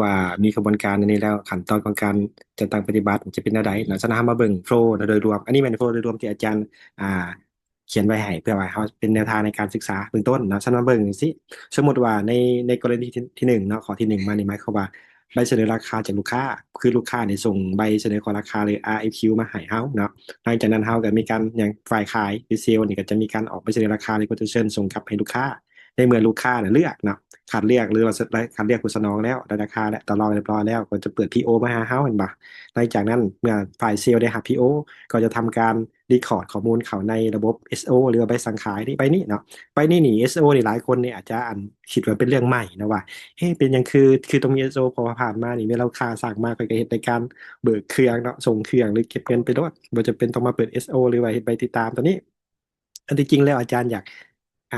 ว่ามีกระบวนการอันนี้แล้วขั้นตอนของการจัดตั้งปฏิบัติจะเป็นอะไรเนาะฉะนั้นเรามาเบิ่งโฟล์โดยรวมอันนี้เป็นโฟล์โดยรวมที่อาจารย์เขียนไว้ให้เพื่อว่าเขาเป็นแนวทางในการศึกษาเบื้องต้นเนาะฉะนั้นมาเบิ่งสิสมมติว่าในกรณีที่หนึ่งเนาะข้อที่หนึ่งมานี่หมายความว่าใบเสนอราคาจากลูกค้าคือลูกค้าเนี่ยส่งใบเสนอขอราคาหรือ RFQ มาให้เฮาเนาะหลังจากนั้นเฮาก็มีการอย่างฝ่ายขายหรือเซลล์นี่ก็จะมีการออกใบเสนอราคาหรือ quotation ส่งกลับให้ลูกค้าในเมื่อลูกค้าเนี่ยเลือกเนาะ ขาดเรียกหรือว่าขาดเรียกผู้สนองแล้วได้ราคาและต่อรองเรียบร้อยแล้วก็จะเปิด PO มาหาเฮาเห็นปะหลังจากนั้นเมื่อฝ่ายเซลล์ได้หา PO ก็จะทำการรีคอร์ดข้อมูลเขาในระบบ SO หรือว่าใบสั่งขายนี่ใบนี้เนาะใบนี้นี่ SO นี่หลายคนเนี่ยอาจจะคิดว่าเป็นเรื่องใหม่นะว่าเฮ้เป็นยังคือตรงมี SO พอผ่านมานี่เมื่อเราค่าสั่งมากก็เหตุในการเบิกเครื่องเนาะส่งเครื่องหรือเก็บเงินไปด้วยว่าจะเป็นต้องมาเปิด SO หรือว่าเหตุใบติดตามตัวนี้ อันที่จริงแล้วอาจารย์อยา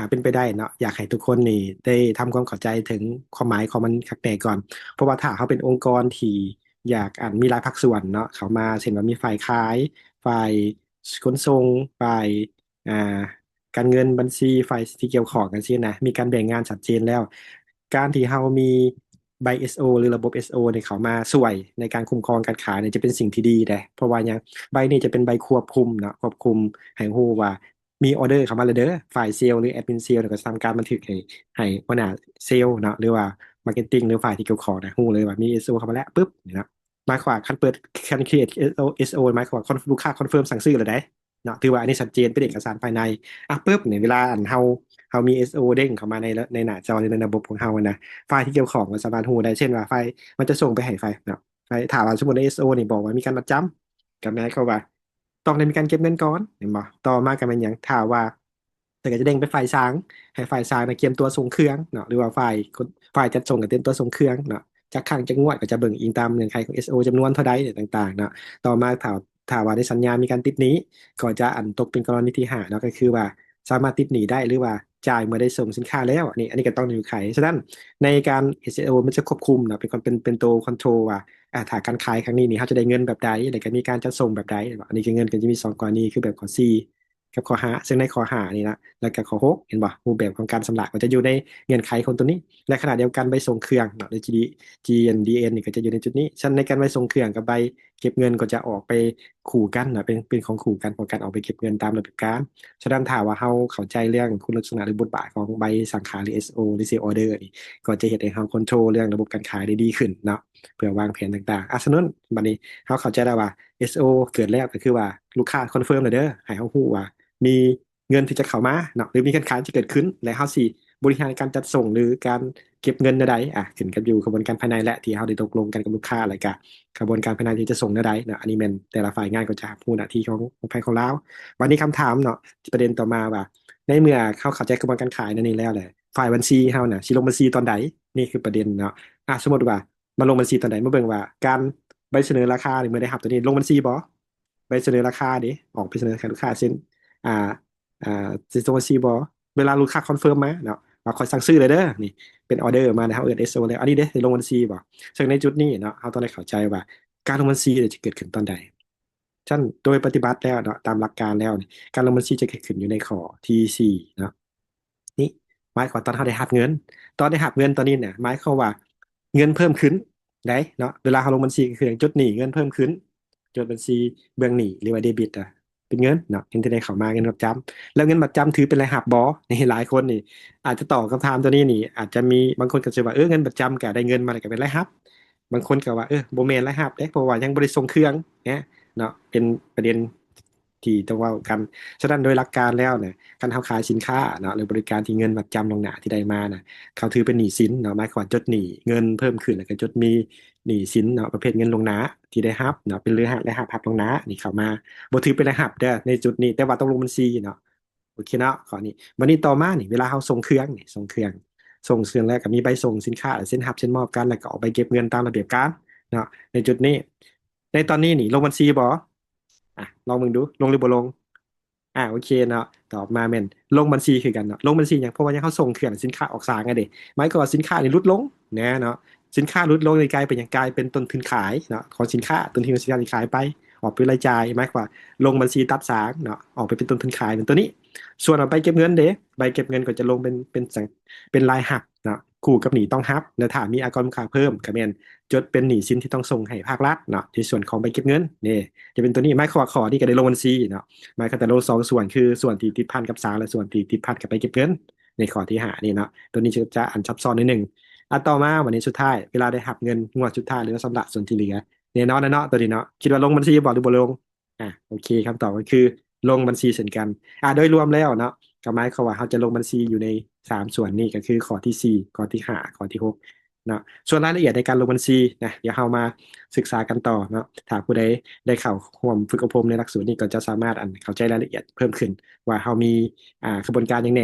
กเป็นไปได้เนาะอยากให้ทุกคนนี่ได้ทำความเข้าใจถึงความหมายของมันคักแน่ก่อนเพราะว่าถ้าเขาเป็นองค์กรที่อยากมีหลายภาคส่วนเนาะเขามาเช่นว่ามีฝ่ายขายฝ่ายขนส่งฝ่ายอ่าการเงินบัญชีฝ่ายที่เกี่ยวข้องกันเช่นนะมีการแบ่งงานชัดเจนแล้วการที่เรามีใบ SO หรือระบบ SO เนี่ยเขามาช่วยในการคุ้มครองการขายเนี่ยจะเป็นสิ่งที่ดีเลยเพราะว่าอย่างใบนี้จะเป็นใบควบคุมเนาะควบคุมให้รู้ว่า มีออเดอร์เข้ามาเลยเด้อฝ่ายเซลล์หรือแอดมินเซลล์เนี่ยก็จะทำการบันทึกให้หัวหน้าเซลล์เนาะหรือว่ามาร์เก็ตติ้งหรือฝ่ายที่เกี่ยวข้องนะฮู้เลยว่ามี SO เข้ามาแล้วปุ๊บนี่นะหมายความว่าคันเปิดคันครีเอท SO หมายความว่าลูกค้าคอนเฟิร์มสั่งซื้อเลยได้เนาะถือว่าอันนี้ชัดเจนเป็นเอกสารภายในปุ๊บเนี่ยเวลาเฮามี SO เด้งเข้ามาในหน้าจอในระบบของเฮานะฝ่ายที่เกี่ยวข้องก็สามารถฮู้ได้เช่นว่าฝ่ายมันจะส่งไปให้ฝ่ายเนาะฝ่ายถามว่าสมมติใน SO นี่บอกว่ามีการมัดจำกับนายเขาว่า ต้องได้มีการเก็บเงินก่อนเห็นบ่ต่อมากันเป็นอย่างถ้าว่าแต่ก็จะเด้งไปฝ่ายช้างให้ฝ่ายช้างนะเตรียมตัวส่งเครื่องเนาะหรือว่าฝ่ายจัดส่งก็เตรียมตัวส่งเครื่องเนาะจากข้างจะงวดก็จะเบิ่งอิงตามเงื่อนไขของ SO จำนวนเท่าใดเนี่ยต่างๆเนาะต่อมาถ้าว่าในสัญญามีการติดหนี้ก็จะตกเป็นกรณีที่ห้าเนาะก็คือว่าสามารถติดหนี้ได้หรือว่าจ่ายเมื่อได้ส่งสินค้าแล้วอันนี้ก็ต้องอยู่ไขฉะนั้นในการ SEO มันจะควบคุมเนาะเป็นตัวคอนโทรลว่า ถ้าการขายครั้งนี้นี่เขาจะได้เงินแบบใดแล้วก็มีการจัดส่งแบบใดอันนี้คือเงินก็จะมีสองกรณีคือแบบข้อ4กับข้อ5ซึ่งในข้อ5นี่นะแล้วก็ข้อ6เห็นบ่รูปแบบของการชำระก็จะอยู่ในเงื่อนไขของตัวนี้และขณะเดียวกันใบส่งเครื่องเนาะใน GNDN นี่ก็จะอยู่ในจุดนี้ฉะนั้นในการใบส่งเครื่องกับใบเก็บเงินก็จะออกไปขู่กันนะเป็นของขู่กันของการออกไปเก็บเงินตามระเบียบการฉะนั้นถ้าว่าเราเข้าใจเรื่องคุณลักษณะหรือบทบาทของใบสั่งขายหรือ SO หรือ Sale Order นี่ก็จะเห็นให้เราคอนโทรลเรื่องระบบการขายได้ดีขึ้นเนาะ เพื่อวางแผนต่างๆสนุนบัดนี้เขาเข้าใจได้ว่า SO เกิดแล้วก็คือว่าลูกค้าคอนเฟิร์มเลยเด้อให้เขารู้ว่ามีเงินที่จะเข้ามาเนาะหรือมีการขายที่เกิดขึ้นและเขาสิบริหารการจัดส่งหรือการเก็บเงินใดขึ้นกับอยู่กระบวนการภายในและที่เขาได้ตกลงกันกับลูกค้าอะไรกันกระบวนการภายในที่จะส่งใดเนาะอันนี้เป็นแต่ละฝ่ายงานก็จะผู้หน้าที่ของภายของเราวันนี้คำถามเนาะประเด็นต่อมาว่าในเมื่อเขาเข้าใจกระบวนการขายนั่นนี่แล้วแหละฝ่ายบัญชีเขาน่ะสิลงบัญชีตอนใดนี่คือประเด็นเนาะสมมติว่า มาลงบัญชีตอนไหนมาเบิ่งว่าการใบเสนอราคาหรือไม่ได้รับตัวนี้ลงบัญชีบ่ใบเสนอราคาดิออกไปเสนอขายลูกค้าเช่นอ่าอ่าสิลงบัญชีบ่เวลาลูกค้าคอนเฟิร์มมาเนาะว่าคอยสั่งซื้อเลยเด้อนี่เป็นออเดอร์มานะครับเอิร์เอสโอเลยอันนี้เด้อลงบัญชีบ่ซึ่งในจุดนี้เนาะเราต้องได้เข้าใจว่าการลงบัญชีเนี่ยจะเกิดขึ้นตอนใดฉันโดยปฏิบัติแล้วเนาะตามหลักการแล้วเนี่ยการลงบัญชีจะเกิดขึ้นอยู่ในข้อที่4เนาะ นี่หมายความตอนเขาได้หับเงินตอนได้หับเงินตอนนี้เนี่ยหมายความว่าเงินเพิ่มขึ้นได้เนาะเวลาเขาลงบัญชีก็คือจดหนี้เงินเพิ่มขึ้นจดบัญชีเบื้องหนี้หรือว่าเดบิตเป็นเงินเนาะเงินที่ได้เข้ามาเงินประจำแล้วเงินประจำถือเป็นรายหับบอนี่หลายคนนี่อาจจะตอบคำถามตัวนี้นี่อาจจะมีบางคนก็จะว่าเงินประจำกะได้เงินมาแล้วก็เป็นรายหับบางคนก็ว่าโบเมนรายหับเด้เพราะว่ายังบริส่งเครื่องเนี่ยเนาะเป็นประเด็นที่ต้องว่ากันฉะนั้นโดยหลักการแล้วเนี่ย การเขาขายสินค้าเนาะหรือบริการที่เงินมัดจำลงหนาที่ได้มานะเขาถือเป็นหนี้สินเนาะหมายความว่าจดหนี้เงินเพิ่มขึ้นแล้วก็จดมีหนี้สินเนาะประเภทเงินลงหนาที่ได้รับเนาะเป็นเรือหักและหับลงหนานี่เข้ามาบ่ถือเป็นรหับเด้อในจุดนี้แต่ว่าต้องลงบัญชีเนาะโอเคเนาะขอนี้วันนี้ต่อมานี่เวลาเขาส่งเครื่องนี่ส่งเครื่องแล้วก็มีใบส่งสินค้าเส้นหับเส้นมอบกันแล้วก็ออกไปเก็บเงินตามระเบียบการเนาะในจุดนี้ในตอนนี้นี่ลงบัญชีบ่ลองมึงดูลงหรือบ่ลง โอเคเนาะตอบมาเมนลงบัญชีคือกันเนาะลงบัญชีอย่างเพราะว่ายังเขาส่งเครื่องสินค้าออกสางไงเด็หมายก็ว่าสินค้านี่ลดลงแน่เนาะสินค้าลดลงเลยกลายเป็นอย่างกลายเป็นต้นทุนขายเนาะของสินค้าต้นทุนของสินค้าที่ขายไปออกเป็นรายจ่ายหมายความว่าลงบัญชีตัดสางเนาะออกไปเป็นต้นทุนขายเป็นตัวนี้ส่วนเอาไปเก็บเงินเด้ใบเก็บเงินก็จะลงเป็นรายหักเนาะ คู่กับหนี้ต้องรับและถ้ามีอากรมูลค่าเพิ่มก็แม่นจดเป็นหนี้สินที่ต้องส่งให้ภาครัฐเนาะที่ส่วนของใบเก็บเงินนี่จะเป็นตัวนี้หมายความว่าข้อที่ก็ได้ลงบัญชีเนาะหมายความแต่ลงสองส่วนคือส่วนที่ติดพันกับศาลและส่วนที่ติดพันกับใบเก็บเงินในข้อที่ห้านี่เนาะตัวนี้จะอันซับซ้อนนิดนึงต่อมาวันนี้สุดท้ายเวลาได้หับเงินงวดสุดท้ายหรือว่าสำหรับส่วนที่เหลือเนี่ยเนาะเนาะตัวนี้เนาะคิดว่าลงบัญชีบ่หรือบ่ลงโอเคคำตอบก็คือลงบัญชีเช่นกันโดยรวมแล้วเนาะ ก็หมายความว่าเขาจะลงบัญชีอยู่ใน3 ส่วนนี้ก็คือข้อที่4ข้อที่5ข้อที่6เนาะส่วนรายละเอียดในการลงบัญชีนะเดี๋ยวเรามาศึกษากันต่อเนาะถ้าผู้ใดได้เข้าร่วมฝึกอบรมในหลักสูตรนี้ก็จะสามารถเข้าใจรายละเอียดเพิ่มขึ้นว่าเขามีกระบวนการอย่างไร